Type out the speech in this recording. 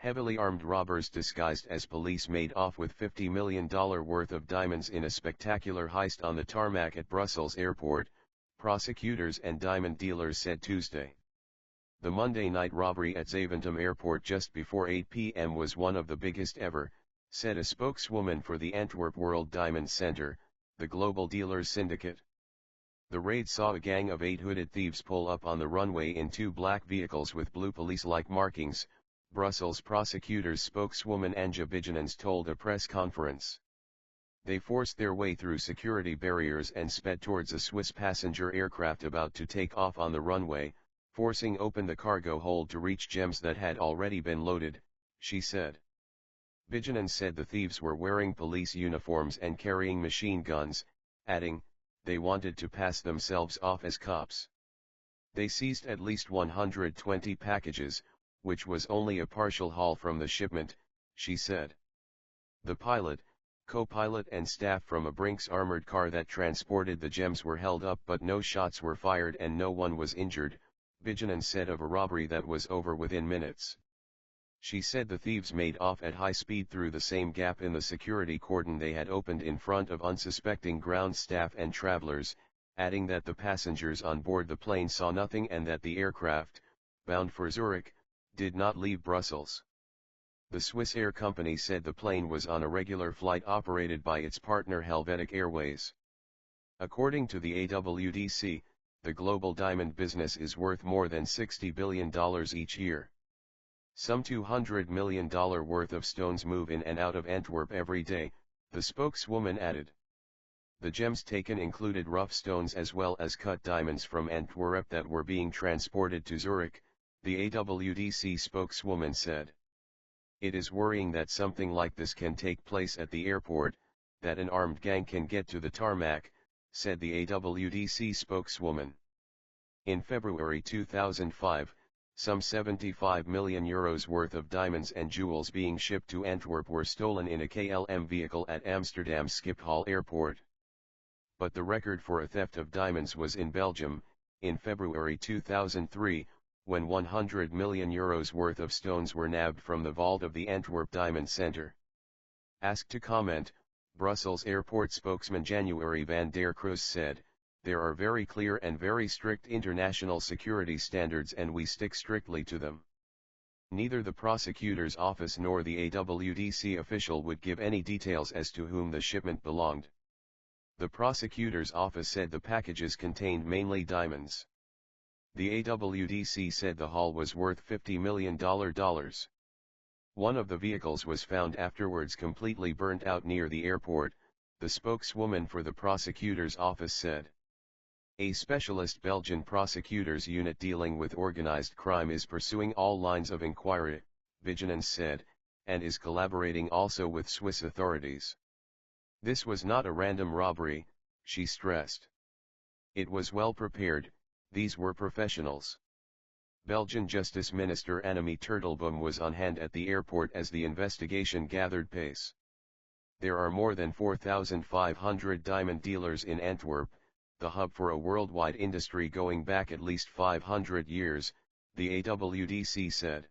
Heavily armed robbers disguised as police made off with $50 million worth of diamonds in a spectacular heist on the tarmac at Brussels airport, prosecutors and diamond dealers said Tuesday. The Monday night robbery at Zaventem airport just before 8 p.m. was one of the biggest ever, said a spokeswoman for the Antwerp World Diamond Centre, the global dealers syndicate. The raid saw a gang of 8 hooded thieves pull up on the runway in 2 black vehicles with blue police-like markings, Brussels prosecutors spokeswoman Anja Bijnens told a press conference. They forced their way through security barriers and sped towards a Swiss passenger aircraft about to take off on the runway, forcing open the cargo hold to reach gems that had already been loaded, she said. Bijnens said the thieves were wearing police uniforms and carrying machine guns, adding, they wanted to pass themselves off as cops. They seized at least 120 packages, which was only a partial haul from the shipment, she said. The pilot, co-pilot and staff from a Brinks armored car that transported the gems were held up but no shots were fired and no one was injured, Bijnens said of a robbery that was over within minutes. She said the thieves made off at high speed through the same gap in the security cordon they had opened in front of unsuspecting ground staff and travelers, adding that the passengers on board the plane saw nothing and that the aircraft, bound for Zurich, did not leave Brussels. The Swiss air company said the plane was on a regular flight operated by its partner Helvetic Airways. According to the AWDC, the global diamond business is worth more than $60 billion each year. Some $200 million worth of stones move in and out of Antwerp every day, the spokeswoman added. The gems taken included rough stones as well as cut diamonds from Antwerp that were being transported to Zurich, the AWDC spokeswoman said. It is worrying that something like this can take place at the airport, that an armed gang can get to the tarmac, said the AWDC spokeswoman. In February 2005, some €75 million worth of diamonds and jewels being shipped to Antwerp were stolen in a KLM vehicle at Amsterdam's Schiphol airport. But the record for a theft of diamonds was in Belgium, in February 2003, when €100 million worth of stones were nabbed from the vault of the Antwerp Diamond Centre. Asked to comment, Brussels airport spokesman January van der Kroes said, there are very clear and very strict international security standards and we stick strictly to them. Neither the prosecutor's office nor the AWDC official would give any details as to whom the shipment belonged. The prosecutor's office said the packages contained mainly diamonds. The AWDC said the haul was worth $50 million. One of the vehicles was found afterwards completely burnt out near the airport, the spokeswoman for the prosecutor's office said. A specialist Belgian prosecutors unit dealing with organized crime is pursuing all lines of inquiry, Bijnens said, and is collaborating also with Swiss authorities. This was not a random robbery, she stressed. It was well prepared, these were professionals. Belgian Justice Minister Annemie Turtelboom was on hand at the airport as the investigation gathered pace. There are more than 4,500 diamond dealers in Antwerp, the hub for a worldwide industry going back at least 500 years, the AWDC said.